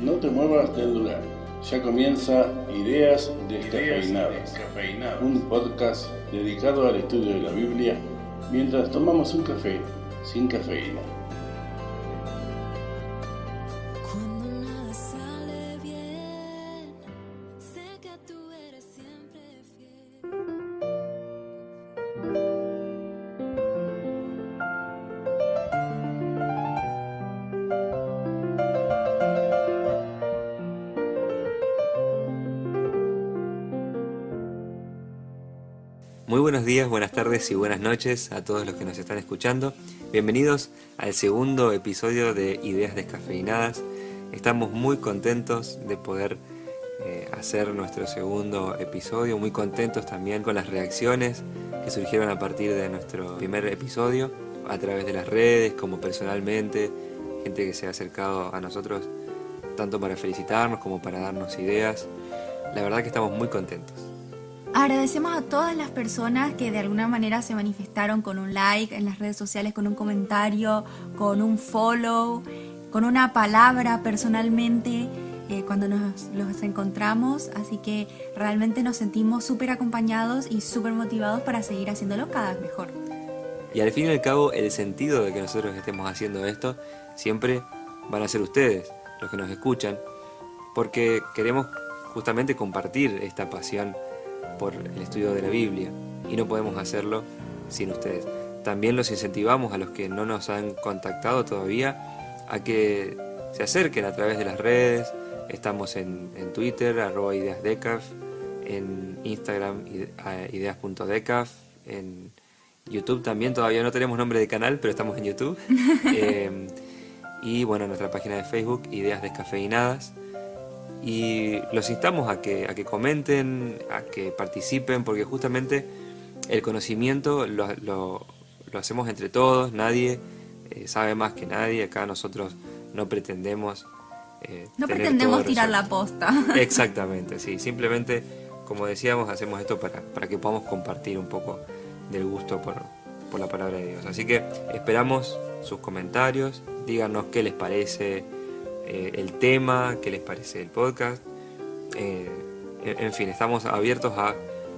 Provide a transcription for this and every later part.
No te muevas del lugar. Ya comienza Ideas Descafeinadas, un podcast dedicado al estudio de la Biblia mientras tomamos un café sin cafeína. Cuando nada sale bien, sé que tú eres siempre fiel. Muy buenos días, buenas tardes y buenas noches a todos los que nos están escuchando. Bienvenidos al segundo episodio de Ideas Descafeinadas. Estamos muy contentos de poder hacer nuestro segundo episodio, muy contentos también con las reacciones que surgieron a partir de nuestro primer episodio, a través de las redes como personalmente, gente que se ha acercado a nosotros tanto para felicitarnos como para darnos ideas. La verdad que estamos muy contentos. Agradecemos a todas las personas que de alguna manera se manifestaron con un like en las redes sociales, con un comentario, con un follow, con una palabra personalmente cuando los encontramos. Así que realmente nos sentimos súper acompañados y súper motivados para seguir haciéndolo cada vez mejor. Y al fin y al cabo, el sentido de que nosotros estemos haciendo esto siempre van a ser ustedes, los que nos escuchan, porque queremos justamente compartir esta pasión por el estudio de la Biblia y no podemos hacerlo sin ustedes. También los incentivamos a los que no nos han contactado todavía a que se acerquen a través de las redes. Estamos en Twitter, @ideasdecaf, en Instagram, ideas.decaf, en YouTube también, todavía no tenemos nombre de canal, pero estamos en YouTube. Y bueno, nuestra página de Facebook, Ideas Descafeinadas. Y los instamos a que comenten, a que participen, porque justamente el conocimiento lo hacemos entre todos, nadie sabe más que nadie. Acá nosotros no pretendemos tirar la posta. Exactamente, sí, simplemente, como decíamos, hacemos esto para que podamos compartir un poco del gusto por la palabra de Dios. Así que esperamos sus comentarios, díganos qué les parece el tema, qué les parece el podcast. En fin, estamos abiertos a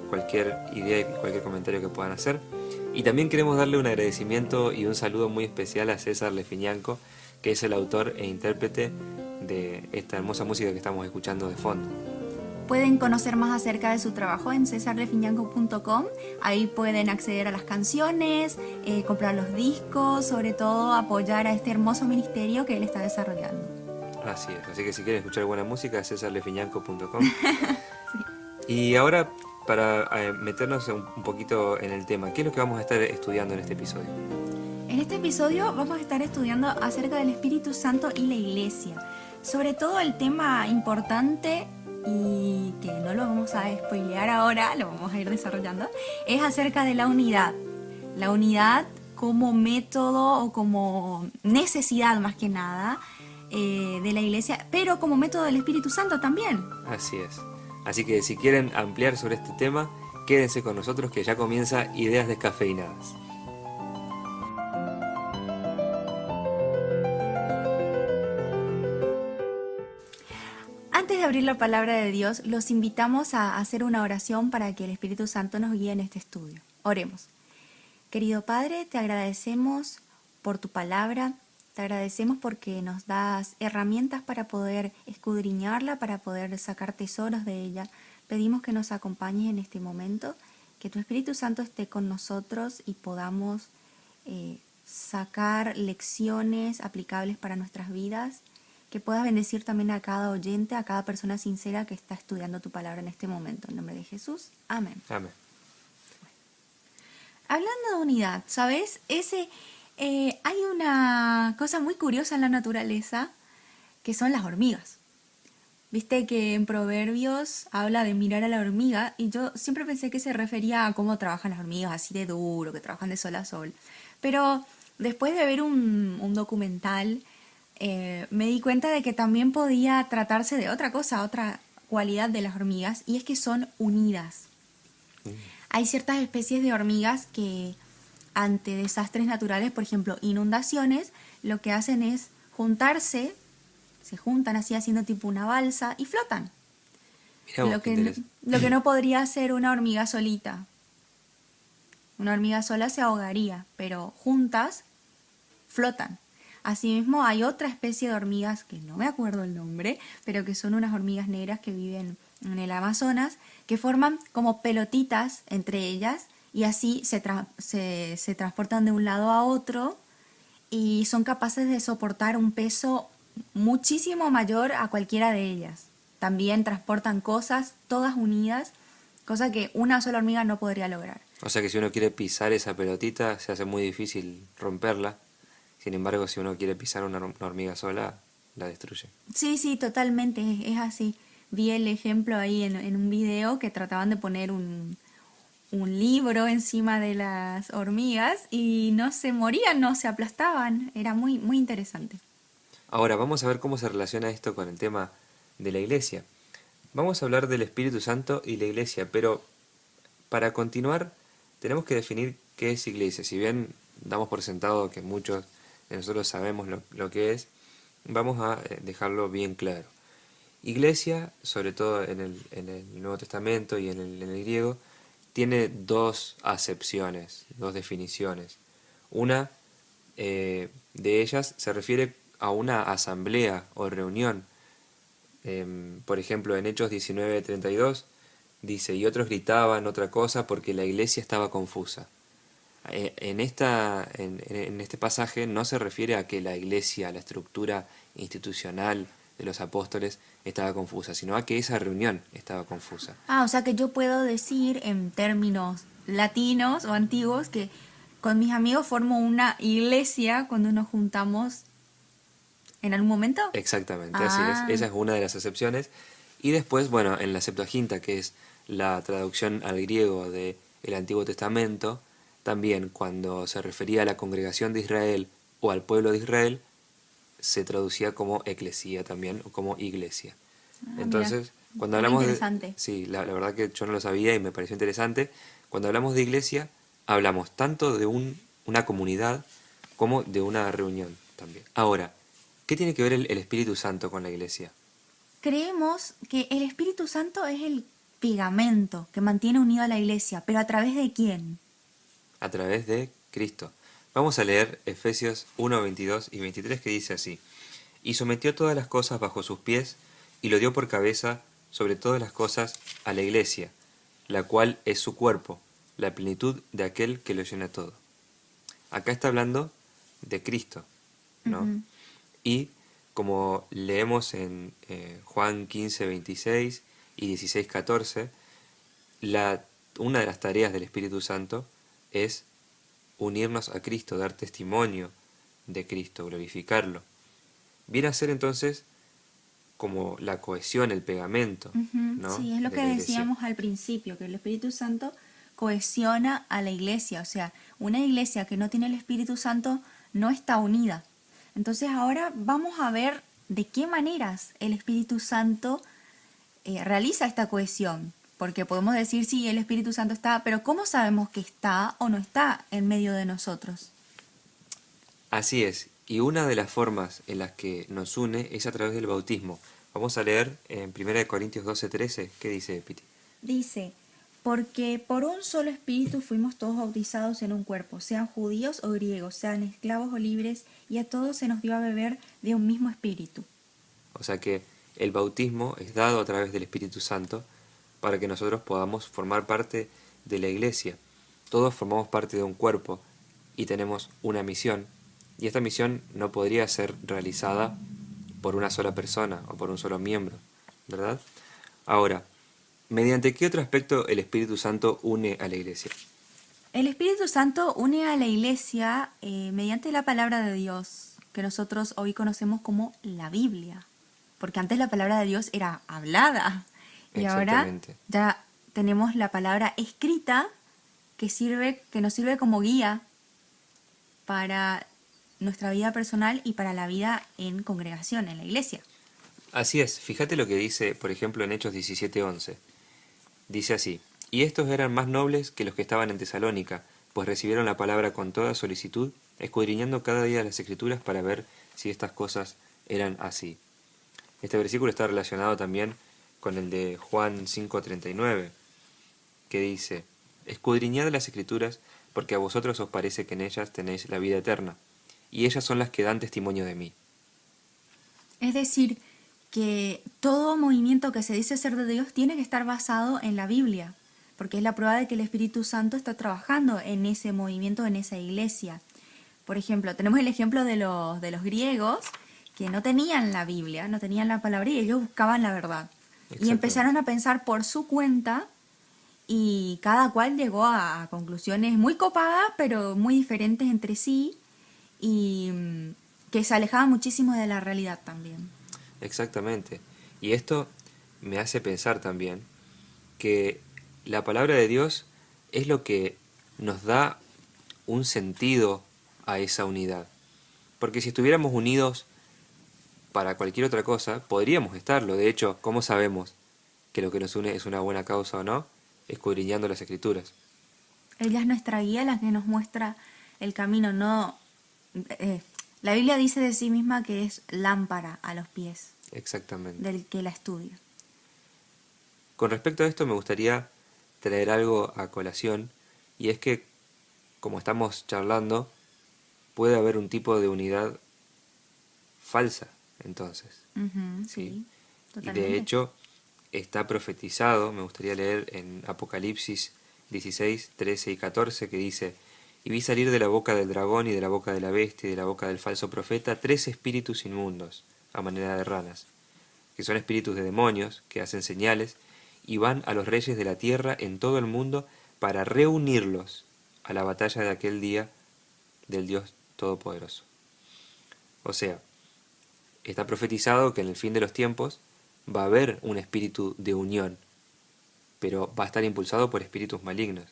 cualquier idea y cualquier comentario que puedan hacer. Y también queremos darle un agradecimiento y un saludo muy especial a César Lefiñanco, que es el autor e intérprete de esta hermosa música que estamos escuchando de fondo. Pueden conocer más acerca de su trabajo en cesarlefiñanco.com. Ahí pueden acceder a las canciones, comprar los discos, sobre todo apoyar a este hermoso ministerio que él está desarrollando. Así es, así que si quieren escuchar buena música, cesarlefiñanco.com. Sí. Y ahora, para meternos un poquito en el tema, ¿qué es lo que vamos a estar estudiando en este episodio? En este episodio vamos a estar estudiando acerca del Espíritu Santo y la Iglesia. Sobre todo el tema importante, y que no lo vamos a spoilear ahora, lo vamos a ir desarrollando, es acerca de la unidad. La unidad como método o como necesidad más que nada de la Iglesia, pero como método del Espíritu Santo también. Así es. Así que si quieren ampliar sobre este tema, quédense con nosotros que ya comienza Ideas Descafeinadas. Antes de abrir la palabra de Dios, los invitamos a hacer una oración para que el Espíritu Santo nos guíe en este estudio. Oremos. Querido Padre, te agradecemos por tu palabra, te agradecemos porque nos das herramientas para poder escudriñarla, para poder sacar tesoros de ella. Pedimos que nos acompañes en este momento, que tu Espíritu Santo esté con nosotros y podamos sacar lecciones aplicables para nuestras vidas, que puedas bendecir también a cada oyente, a cada persona sincera que está estudiando tu palabra en este momento. En nombre de Jesús, amén. Amén. Hablando de unidad, ¿sabes? Hay una cosa muy curiosa en la naturaleza, que son las hormigas. Viste que en Proverbios habla de mirar a la hormiga, y yo siempre pensé que se refería a cómo trabajan las hormigas, así de duro, que trabajan de sol a sol. Pero después de ver un documental, me di cuenta de que también podía tratarse de otra cosa, otra cualidad de las hormigas, y es que son unidas. Hay ciertas especies de hormigas que ante desastres naturales, por ejemplo inundaciones, lo que hacen es juntarse Se juntan así haciendo tipo una balsa y flotan. Mirá vos, Lo qué que, interés. lo que no podría hacer una hormiga solita. Una hormiga sola se ahogaría, pero juntas flotan. Asimismo, hay otra especie de hormigas, que no me acuerdo el nombre, pero que son unas hormigas negras que viven en el Amazonas, que forman como pelotitas entre ellas y así se transportan de un lado a otro y son capaces de soportar un peso muchísimo mayor a cualquiera de ellas. También transportan cosas todas unidas, cosa que una sola hormiga no podría lograr. O sea que si uno quiere pisar esa pelotita, se hace muy difícil romperla. Sin embargo, si uno quiere pisar una hormiga sola, la destruye. Sí, sí, totalmente, es así. Vi el ejemplo ahí en un video que trataban de poner un libro encima de las hormigas y no se morían, no se aplastaban. Era muy, muy interesante. Ahora, vamos a ver cómo se relaciona esto con el tema de la iglesia. Vamos a hablar del Espíritu Santo y la iglesia, pero para continuar tenemos que definir qué es iglesia. Si bien damos por sentado que muchos de nosotros sabemos lo que es, vamos a dejarlo bien claro. Iglesia, sobre todo en el Nuevo Testamento y en el griego, tiene dos acepciones, dos definiciones. Una de ellas se refiere a una asamblea o reunión. Por ejemplo, en Hechos 19:32 dice, y otros gritaban otra cosa porque la iglesia estaba confusa. En este pasaje no se refiere a que la iglesia, la estructura institucional de los apóstoles estaba confusa, sino a que esa reunión estaba confusa. O sea que yo puedo decir en términos latinos o antiguos que con mis amigos formo una iglesia cuando nos juntamos en algún momento. Exactamente, así es. Esa es una de las acepciones. Y después, bueno, en la Septuaginta, que es la traducción al griego del Antiguo Testamento, también cuando se refería a la congregación de Israel o al pueblo de Israel, se traducía como eclesía también, o como iglesia. Entonces, mira, cuando muy hablamos interesante. Sí, la verdad que yo no lo sabía y me pareció interesante. Cuando hablamos de iglesia, hablamos tanto de una comunidad como de una reunión también. Ahora, ¿qué tiene que ver el Espíritu Santo con la iglesia? Creemos que el Espíritu Santo es el pegamento que mantiene unido a la iglesia, pero ¿a través de quién? A través de Cristo. Vamos a leer Efesios 1, 22 y 23 que dice así: y sometió todas las cosas bajo sus pies y lo dio por cabeza sobre todas las cosas a la iglesia, la cual es su cuerpo, la plenitud de aquel que lo llena todo. Acá está hablando de Cristo, ¿no? Ujú. Y como leemos en Juan 15, 26 y 16, 14, una de las tareas del Espíritu Santo es unirnos a Cristo, dar testimonio de Cristo, glorificarlo. Viene a ser entonces como la cohesión, el pegamento, Ujú, ¿no? sí, es lo de que la iglesia. decíamos al principio, que el Espíritu Santo cohesiona a la iglesia. O sea, una iglesia que no tiene el Espíritu Santo no está unida. Entonces ahora vamos a ver de qué maneras el Espíritu Santo realiza esta cohesión. Porque podemos decir, sí, el Espíritu Santo está, pero ¿cómo sabemos que está o no está en medio de nosotros? Así es, y una de las formas en las que nos une es a través del bautismo. Vamos a leer en 1 Corintios 12:13, ¿qué dice Piti? Dice, porque por un solo espíritu fuimos todos bautizados en un cuerpo, sean judíos o griegos, sean esclavos o libres, y a todos se nos dio a beber de un mismo espíritu. O sea que el bautismo es dado a través del Espíritu Santo para que nosotros podamos formar parte de la iglesia. Todos formamos parte de un cuerpo y tenemos una misión, y esta misión no podría ser realizada por una sola persona o por un solo miembro, ¿verdad? Ahora, ¿mediante qué otro aspecto el Espíritu Santo une a la iglesia? El Espíritu Santo une a la iglesia mediante la palabra de Dios, que nosotros hoy conocemos como la Biblia, porque antes la palabra de Dios era hablada, y ahora Exactamente. ya tenemos la palabra escrita que nos sirve como guía para nuestra vida personal y para la vida en congregación, en la iglesia. Así es, fíjate lo que dice, por ejemplo, en Hechos 17:11. Dice así: y estos eran más nobles que los que estaban en Tesalónica, pues recibieron la palabra con toda solicitud, escudriñando cada día las Escrituras para ver si estas cosas eran así. Este versículo está relacionado también con el de Juan 5:39, que dice: escudriñad las Escrituras, porque a vosotros os parece que en ellas tenéis la vida eterna, y ellas son las que dan testimonio de mí. Es decir, que todo movimiento que se dice ser de Dios tiene que estar basado en la Biblia, porque es la prueba de que el Espíritu Santo está trabajando en ese movimiento, en esa iglesia. Por ejemplo, tenemos el ejemplo de los griegos que no tenían la Biblia, no tenían la palabra y ellos buscaban la verdad. Y empezaron a pensar por su cuenta y cada cual llegó a conclusiones muy copadas, pero muy diferentes entre sí y que se alejaban muchísimo de la realidad también. Exactamente. Y esto me hace pensar también que la palabra de Dios es lo que nos da un sentido a esa unidad. Porque si estuviéramos unidos para cualquier otra cosa, podríamos estarlo. De hecho, ¿cómo sabemos que lo que nos une es una buena causa o no? Escudriñando las Escrituras. Ella es nuestra guía, la que nos muestra el camino. No, la Biblia dice de sí misma que es lámpara a los pies Exactamente. del que la estudia. Con respecto a esto me gustaría traer algo a colación, y es que, como estamos charlando, puede haber un tipo de unidad falsa, entonces. Ujú, ¿sí? sí, Y totalmente. de hecho está profetizado, me gustaría leer en Apocalipsis 16, 13 y 14, que dice: y vi salir de la boca del dragón y de la boca de la bestia y de la boca del falso profeta 3 espíritus inmundos, a manera de ranas, que son espíritus de demonios, que hacen señales, y van a los reyes de la tierra en todo el mundo para reunirlos a la batalla de aquel día del Dios Todopoderoso. O sea, está profetizado que en el fin de los tiempos va a haber un espíritu de unión, pero va a estar impulsado por espíritus malignos.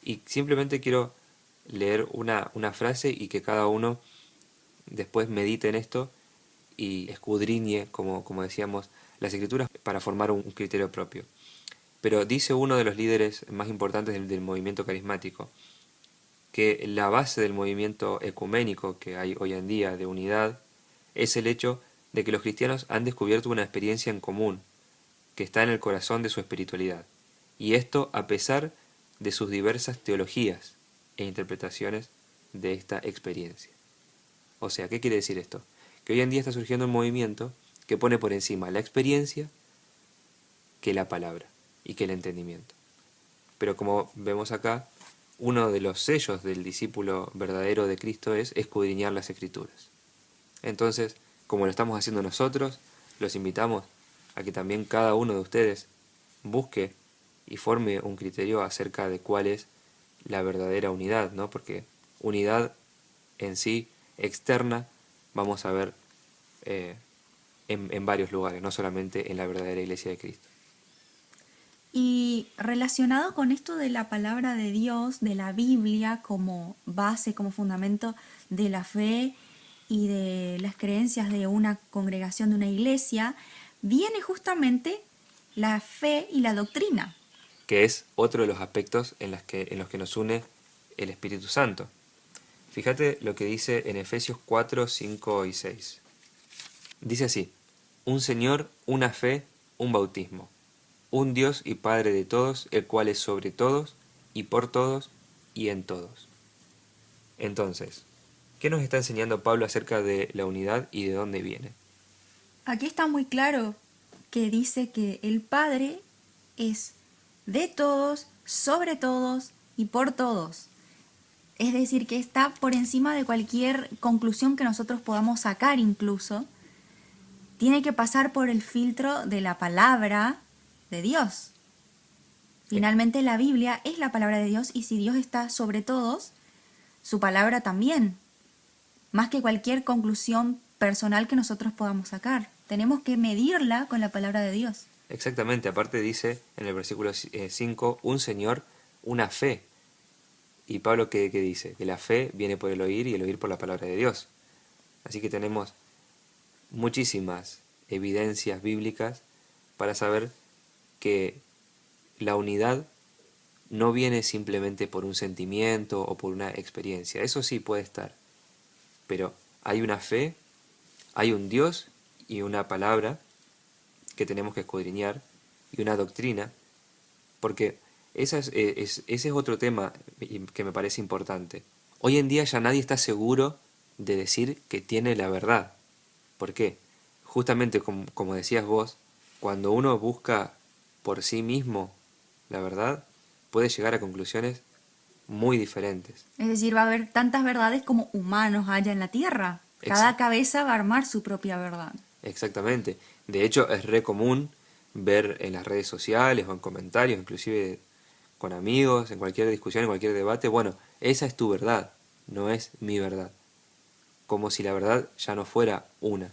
Y simplemente quiero leer una frase y que cada uno después medite en esto y escudriñe, como decíamos, las Escrituras para formar un criterio propio. Pero dice uno de los líderes más importantes del movimiento carismático que la base del movimiento ecuménico que hay hoy en día de unidad es el hecho de que los cristianos han descubierto una experiencia en común que está en el corazón de su espiritualidad, y esto a pesar de sus diversas teologías e interpretaciones de esta experiencia. O sea, ¿qué quiere decir esto? Que hoy en día está surgiendo un movimiento que pone por encima la experiencia que la palabra y que el entendimiento. Pero como vemos acá, uno de los sellos del discípulo verdadero de Cristo es escudriñar las Escrituras. Entonces, como lo estamos haciendo nosotros, los invitamos a que también cada uno de ustedes busque y forme un criterio acerca de cuál es la verdadera unidad, ¿no? Porque unidad en sí, externa, vamos a ver en varios lugares, no solamente en la verdadera Iglesia de Cristo. Y relacionado con esto de la palabra de Dios, de la Biblia como base, como fundamento de la fe y de las creencias de una congregación, de una iglesia, viene justamente la fe y la doctrina. Que es otro de los aspectos en los que nos une el Espíritu Santo. Fíjate lo que dice en Efesios 4, 5 y 6. Dice así: un Señor, una fe, un bautismo, un Dios y Padre de todos, el cual es sobre todos, y por todos, y en todos. Entonces, ¿qué nos está enseñando Pablo acerca de la unidad y de dónde viene? Aquí está muy claro que dice que el Padre es de todos, sobre todos y por todos. Es decir, que está por encima de cualquier conclusión que nosotros podamos sacar incluso. Tiene que pasar por el filtro de la palabra de Dios. Finalmente la Biblia es la palabra de Dios y si Dios está sobre todos, su palabra también. Más que cualquier conclusión personal que nosotros podamos sacar. Tenemos que medirla con la palabra de Dios. Exactamente, aparte dice en el versículo 5, un Señor, una fe. Y Pablo, ¿qué dice? Que la fe viene por el oír y el oír por la palabra de Dios. Así que tenemos muchísimas evidencias bíblicas para saber que la unidad no viene simplemente por un sentimiento o por una experiencia. Eso sí puede estar. Pero hay una fe, hay un Dios y una palabra que tenemos que escudriñar y una doctrina, porque ese es otro tema que me parece importante. Hoy en día ya nadie está seguro de decir que tiene la verdad. ¿Por qué? Justamente como decías vos, cuando uno busca por sí mismo la verdad, puede llegar a conclusiones muy diferentes. Es decir, va a haber tantas verdades como humanos haya en la tierra. Cada cabeza va a armar su propia verdad. Exactamente. De hecho, es re común ver en las redes sociales o en comentarios, inclusive con amigos, en cualquier discusión, en cualquier debate, bueno, esa es tu verdad, no es mi verdad. Como si la verdad ya no fuera una,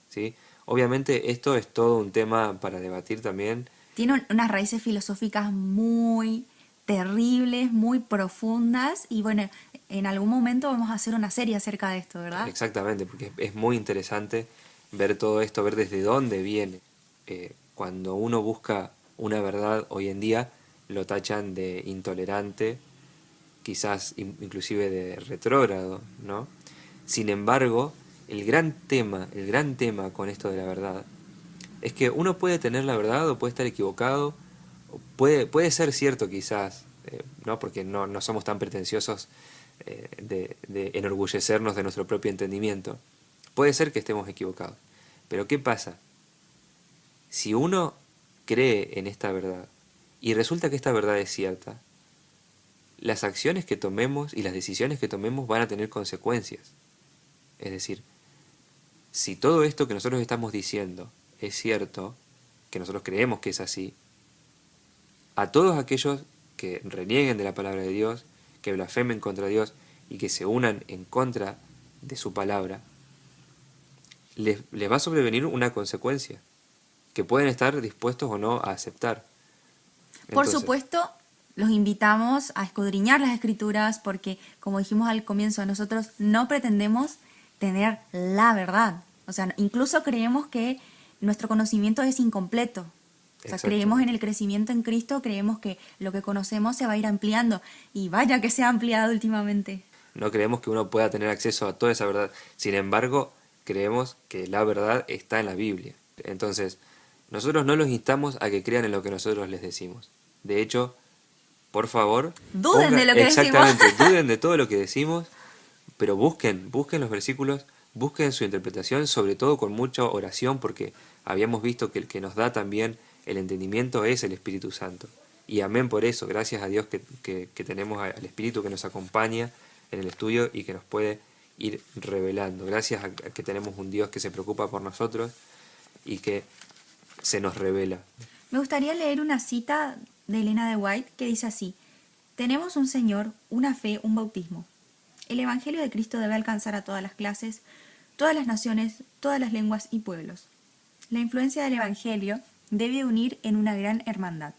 ¿sí? Obviamente esto es todo un tema para debatir también. Tiene unas raíces filosóficas muy terribles, muy profundas y bueno, en algún momento vamos a hacer una serie acerca de esto, ¿verdad? Exactamente, porque es muy interesante ver todo esto, ver desde dónde viene. Cuando uno busca una verdad hoy en día, lo tachan de intolerante, quizás inclusive de retrógrado, ¿no? Sin embargo, el gran tema con esto de la verdad, es que uno puede tener la verdad o puede estar equivocado, o puede ser cierto quizás, ¿no? Porque no somos tan pretenciosos de enorgullecernos de nuestro propio entendimiento. Puede ser que estemos equivocados. Pero ¿qué pasa? Si uno cree en esta verdad y resulta que esta verdad es cierta, las acciones que tomemos y las decisiones que tomemos van a tener consecuencias. Es decir, si todo esto que nosotros estamos diciendo es cierto, que nosotros creemos que es así, a todos aquellos que renieguen de la palabra de Dios, que blasfemen contra Dios y que se unan en contra de su palabra, les va a sobrevenir una consecuencia que pueden estar dispuestos o no a aceptar. Por Entonces, supuesto, los invitamos a escudriñar las escrituras porque, como dijimos al comienzo, nosotros no pretendemos tener la verdad. O sea, incluso creemos que nuestro conocimiento es incompleto. O sea, Exacto. creemos en el crecimiento en Cristo, creemos que lo que conocemos se va a ir ampliando. Y vaya que se ha ampliado últimamente. no creemos que uno pueda tener acceso a toda esa verdad. Sin embargo, creemos que la verdad está en la Biblia. Entonces, nosotros no los instamos a que crean en lo que nosotros les decimos. De hecho, por favor, Duden de lo que decimos. exactamente, duden de todo lo que decimos, pero busquen los versículos, busquen su interpretación, sobre todo con mucha oración, porque habíamos visto que el que nos da también el entendimiento es el Espíritu Santo. Y amén por eso, gracias a Dios que tenemos al Espíritu que nos acompaña en el estudio y que nos puede ir revelando. Gracias a que tenemos un Dios que se preocupa por nosotros y que se nos revela. Me gustaría leer una cita de Elena de White que dice así: tenemos un Señor, una fe, un bautismo. El Evangelio de Cristo debe alcanzar a todas las clases, todas las naciones, todas las lenguas y pueblos. La influencia del Evangelio debe unir en una gran hermandad.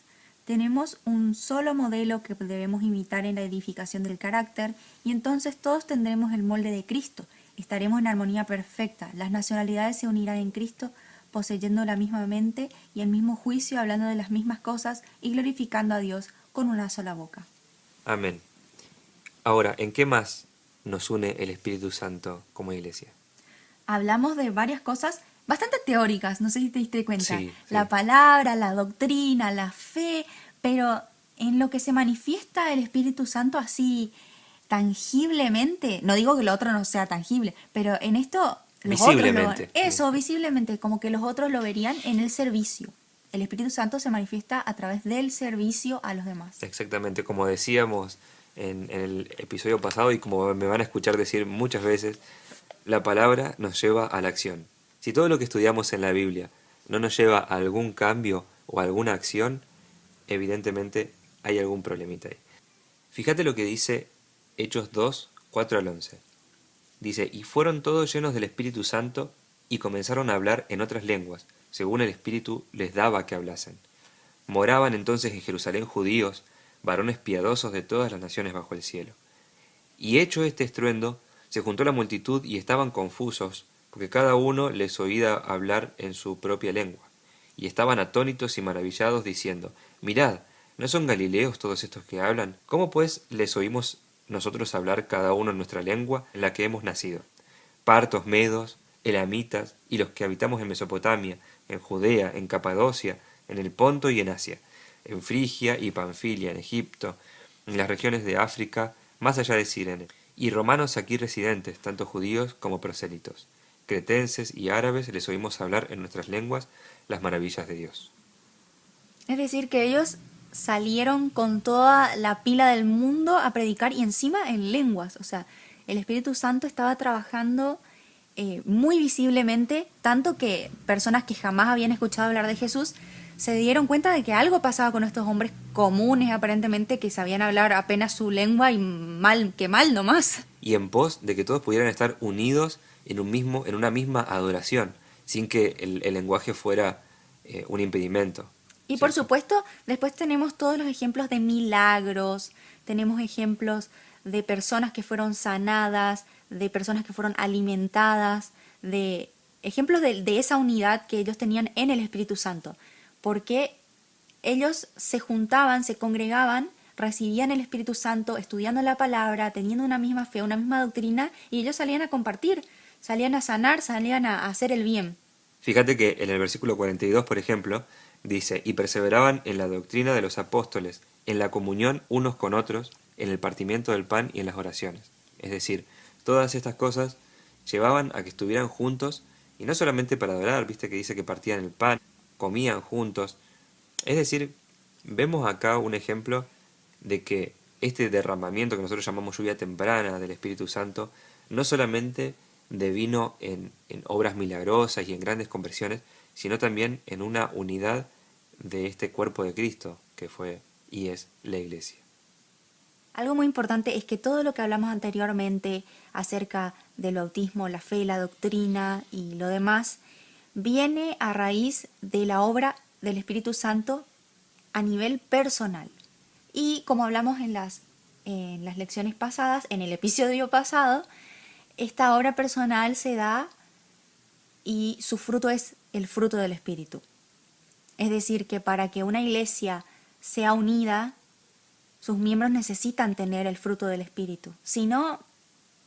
Tenemos un solo modelo que debemos imitar en la edificación del carácter y entonces todos tendremos el molde de Cristo. Estaremos en armonía perfecta. Las nacionalidades se unirán en Cristo, poseyendo la misma mente y el mismo juicio, hablando de las mismas cosas y glorificando a Dios con una sola boca. Amén. Ahora, ¿en qué más nos une el Espíritu Santo como iglesia? Hablamos de varias cosas bastante teóricas, no sé si te diste cuenta. Sí, sí. La palabra, la doctrina, la fe, pero en lo que se manifiesta el Espíritu Santo así tangiblemente, no digo que lo otro no sea tangible, pero en esto los Visiblemente. otros visiblemente, como que los otros lo verían en el servicio. El Espíritu Santo se manifiesta a través del servicio a los demás. Exactamente, como decíamos en el episodio pasado y como me van a escuchar decir muchas veces, la palabra nos lleva a la acción. Si todo lo que estudiamos en la Biblia no nos lleva a algún cambio o a alguna acción, evidentemente hay algún problemita ahí. Fíjate lo que dice Hechos 2, 4 al 11. Dice, y fueron todos llenos del Espíritu Santo y comenzaron a hablar en otras lenguas, según el Espíritu les daba que hablasen. Moraban entonces en Jerusalén judíos, varones piadosos de todas las naciones bajo el cielo. Y hecho este estruendo, se juntó la multitud y estaban confusos, porque cada uno les oía hablar en su propia lengua. Y estaban atónitos y maravillados, diciendo, mirad, ¿no son galileos todos estos que hablan? ¿Cómo pues les oímos nosotros hablar cada uno en nuestra lengua en la que hemos nacido? Partos, medos, elamitas y los que habitamos en Mesopotamia, en Judea, en Capadocia, en el Ponto y en Asia, en Frigia y Panfilia, en Egipto, en las regiones de África, más allá de Cirene, y romanos aquí residentes, tanto judíos como prosélitos, cretenses y árabes, les oímos hablar en nuestras lenguas las maravillas de Dios. Es decir, que ellos salieron con toda la pila del mundo a predicar y encima en lenguas. O sea, el Espíritu Santo estaba trabajando muy visiblemente, tanto que personas que jamás habían escuchado hablar de Jesús se dieron cuenta de que algo pasaba con estos hombres comunes, aparentemente, que sabían hablar apenas su lengua y mal nomás. Y en pos de que todos pudieran estar unidos en una misma adoración, sin que el lenguaje fuera un impedimento. Y por ¿Cierto? supuesto, después tenemos todos los ejemplos de milagros, tenemos ejemplos de personas que fueron sanadas, de personas que fueron alimentadas, de ejemplos de esa unidad que ellos tenían en el Espíritu Santo, porque ellos se juntaban, se congregaban, recibían el Espíritu Santo, estudiando la palabra, teniendo una misma fe, una misma doctrina, y ellos salían a compartir, salían a sanar, salían a hacer el bien. Fíjate que en el versículo 42, por ejemplo, dice, y perseveraban en la doctrina de los apóstoles, en la comunión unos con otros, en el partimiento del pan y en las oraciones. Es decir, todas estas cosas llevaban a que estuvieran juntos, y no solamente para adorar, viste que dice que partían el pan, comían juntos. Es decir, vemos acá un ejemplo de que este derramamiento que nosotros llamamos lluvia temprana del Espíritu Santo, no solamente devino en obras milagrosas y en grandes conversiones, sino también en una unidad de este cuerpo de Cristo, que fue y es la Iglesia. Algo muy importante es que todo lo que hablamos anteriormente acerca del bautismo, la fe, la doctrina y lo demás, viene a raíz de la obra del Espíritu Santo a nivel personal. Y como hablamos en las lecciones pasadas, en el episodio pasado, esta obra personal se da y su fruto es el fruto del Espíritu. Es decir, que para que una iglesia sea unida, sus miembros necesitan tener el fruto del Espíritu. Si no,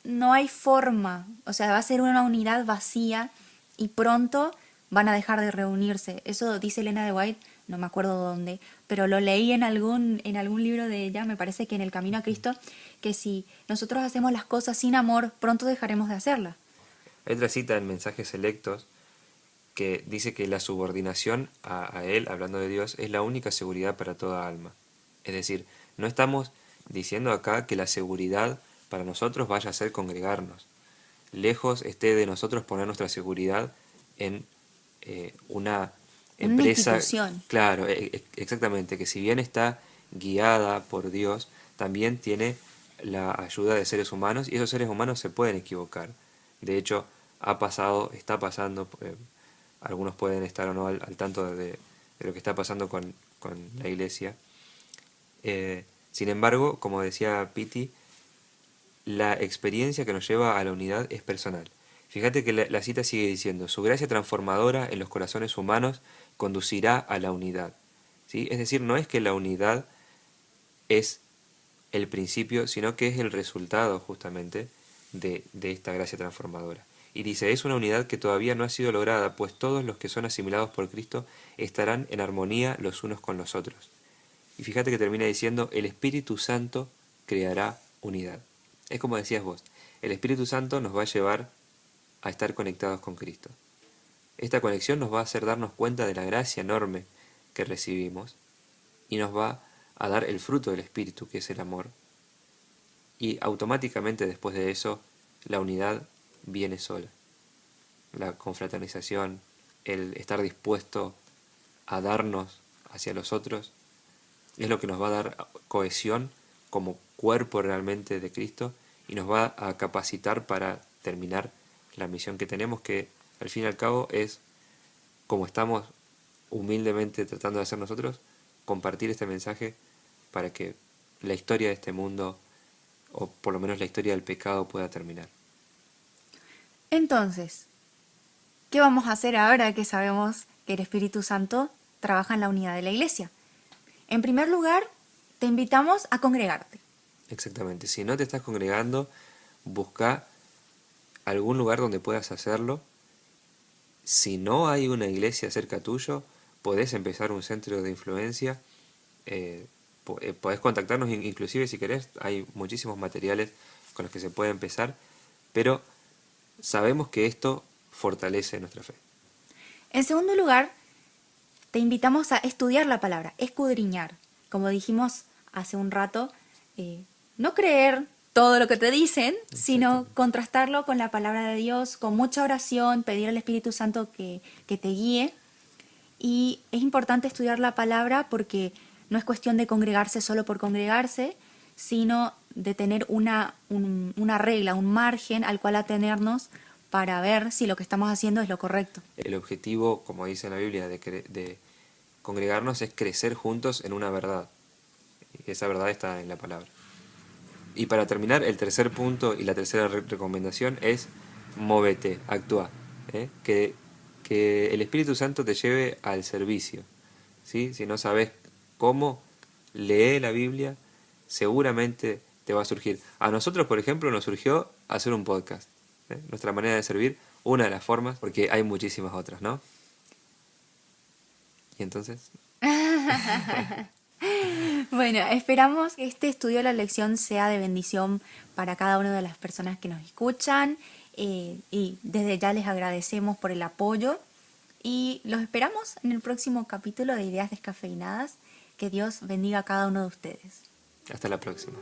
no hay forma. O sea, va a ser una unidad vacía y pronto van a dejar de reunirse. Eso dice Elena de White, no me acuerdo dónde, pero lo leí en algún libro de ella, me parece que en El Camino a Cristo, que si nosotros hacemos las cosas sin amor, pronto dejaremos de hacerlas. Hay otra cita en Mensajes Selectos que dice que la subordinación a Él, hablando de Dios, es la única seguridad para toda alma. Es decir, no estamos diciendo acá que la seguridad para nosotros vaya a ser congregarnos. Lejos esté de nosotros poner nuestra seguridad en una empresa. Una institución. Claro, exactamente, que si bien está guiada por Dios, también tiene la ayuda de seres humanos y esos seres humanos se pueden equivocar. De hecho, está pasando, algunos pueden estar o no al tanto de lo que está pasando con la iglesia. Sin embargo, como decía Piti, la experiencia que nos lleva a la unidad es personal. Fíjate que la cita sigue diciendo, su gracia transformadora en los corazones humanos conducirá a la unidad. ¿Sí? Es decir, no es que la unidad es el principio, sino que es el resultado justamente de esta gracia transformadora. Y dice, es una unidad que todavía no ha sido lograda, pues todos los que son asimilados por Cristo estarán en armonía los unos con los otros. Y fíjate que termina diciendo, el Espíritu Santo creará unidad. Es como decías vos, el Espíritu Santo nos va a llevar a estar conectados con Cristo. Esta conexión nos va a hacer darnos cuenta de la gracia enorme que recibimos y nos va a dar el fruto del Espíritu, que es el amor. Y automáticamente después de eso, la unidad viene sola. La confraternización, el estar dispuesto a darnos hacia los otros, es lo que nos va a dar cohesión como cuerpo realmente de Cristo y nos va a capacitar para terminar la misión que tenemos, que al fin y al cabo es, como estamos humildemente tratando de hacer nosotros, compartir este mensaje para que la historia de este mundo, o por lo menos la historia del pecado, pueda terminar. Entonces, ¿qué vamos a hacer ahora que sabemos que el Espíritu Santo trabaja en la unidad de la iglesia? En primer lugar, te invitamos a congregarte. Exactamente. Si no te estás congregando, busca algún lugar donde puedas hacerlo si no hay una iglesia cerca tuyo, podés empezar un centro de influencia. Podés contactarnos, inclusive si querés, hay muchísimos materiales con los que se puede empezar, pero sabemos que esto fortalece nuestra fe. En segundo lugar, te invitamos a estudiar la palabra, escudriñar. Como dijimos hace un rato, no creer todo lo que te dicen, sino contrastarlo con la palabra de Dios, con mucha oración, pedir al Espíritu Santo que te guíe. Y es importante estudiar la palabra porque no es cuestión de congregarse solo por congregarse, sino de tener una regla, un margen al cual atenernos para ver si lo que estamos haciendo es lo correcto. El objetivo, como dice la Biblia, de congregarnos es crecer juntos en una verdad. Y esa verdad está en la palabra. Y para terminar, el tercer punto y la tercera recomendación es móvete, actúa. Que el Espíritu Santo te lleve al servicio. ¿Sí? Si no sabes cómo, lee la Biblia, seguramente te va a surgir. A nosotros, por ejemplo, nos surgió hacer un podcast. Nuestra manera de servir, una de las formas, porque hay muchísimas otras, ¿no? ¿Y entonces? Bueno, esperamos que este estudio de la lección sea de bendición para cada una de las personas que nos escuchan y desde ya les agradecemos por el apoyo y los esperamos en el próximo capítulo de Ideas Descafeinadas. Que Dios bendiga a cada uno de ustedes. Hasta la próxima.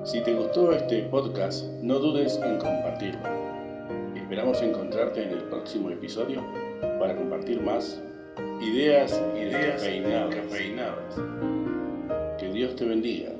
Si te gustó este podcast, no dudes en compartirlo. Esperamos encontrarte en el próximo episodio para compartir más ideas descafeinadas. Que Dios te bendiga.